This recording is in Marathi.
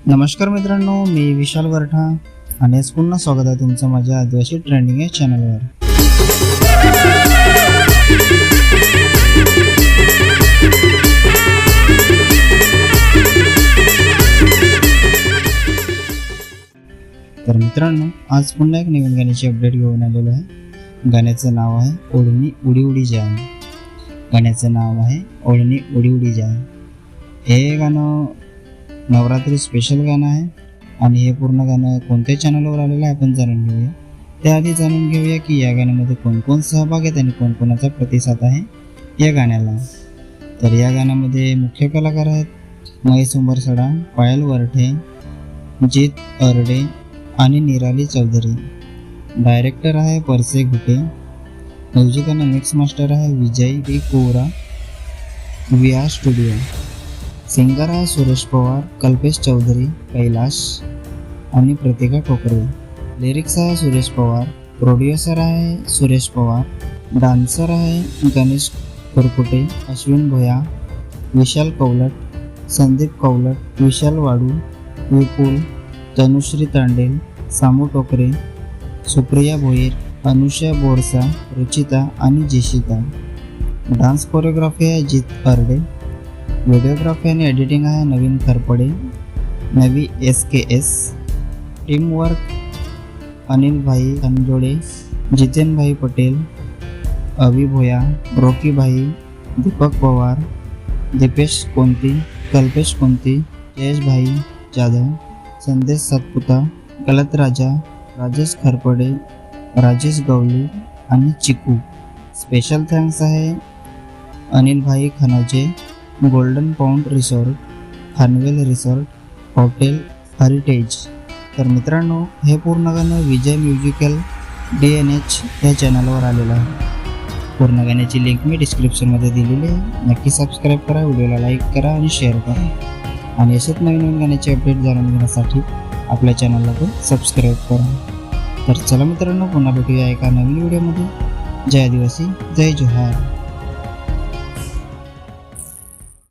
नमस्कार मित्रांनो, मी विशाल वरठा आणि आज पुन्हा स्वागत आहे तुमचं माझ्या आदिवासी ट्रेंडिंग या चॅनलवर। तर मित्रांनो, आज पुन्हा एक नवीन गाण्याची अपडेट घेऊन आलेलो आहे। गाण्याचं नाव आहे ओढणी उडी उडी जाय। गाण्याचं नाव आहे ओढणी उडी उडी जाय। हे गाणं नवरात्री स्पेशल गाणं आहे आणि हे पूर्ण गाणं कोणत्या चॅनलवर आलेलं आहे आपण जाणून घेऊया। त्याआधी जाणून घेऊया की या गाण्यामध्ये कोण कोण सहभाग आहेत आणि कोणकोणाचा प्रतिसाद आहे या गाण्याला। तर या गाण्यामध्ये मुख्य कलाकार आहेत महेश उंबरसडा, पायल वरठे, जीत अरडे आणि निराली चौधरी। डायरेक्टर आहे परसे घुटे। म्युझिक आणि मिक्स मास्टर आहे विजय डी कोरा व्हीआर स्टुडिओ। सिंगर आहे सुरेश पवार, कल्पेश चौधरी, कैलाश आणि प्रतिका ठोकरे। लिरिक्स आहे सुरेश पवार। प्रोड्युसर आहे सुरेश पवार। डान्सर आहे गणेश कुरकुटे, अश्विन भोया, विशाल कौलट, संदीप कौलट, विशाल वाडू, विपुल, तनुश्री तांडेल, सामू टोकरे, सुप्रिया भोईर, अनुषा बोरसा, रुचिता आणि जेशिका। डान्स कोरिओग्राफी आहे जीत अरडे। व्हिडिओग्राफी आणि एडिटिंग आहे नवीन खरपडे, नवी SKS। टीम वर्क अनिल भाई खंजोडे, जितेन भाई पटेल, अवी भोया, रॉकी भाई, दीपक पवार, दीपेश कोंती, कल्पेश कोंती, जयेश भाई जाधव, संदेश सातपुता, गलत राजा, राजेश खरपडे, राजेश गवली आणि चिकू। स्पेशल थँक्स आहे अनिल भाई Khanauje, golden pound resort, Khanvel resort, hotel heritage. तर मित्रांनो, हे पूर्ण गाणं विजय म्युझिकल DNH या चॅनलवर आलेलं आहे। पूर्ण गाण्याची लिंक मी डिस्क्रिप्शनमध्ये दिलेली आहे। नक्की सबस्क्राईब करा, व्हिडिओला लाईक करा आणि शेअर करा आणि असेच नवीन नवीन गाण्याचे अपडेट जाणून घेण्यासाठी आपल्या चॅनलला पण सबस्क्राईब करा। तर चला मित्रांनो, पुन्हा भेटूया एका नवीन व्हिडिओमध्ये। जय आदिवासी, जय जोहार।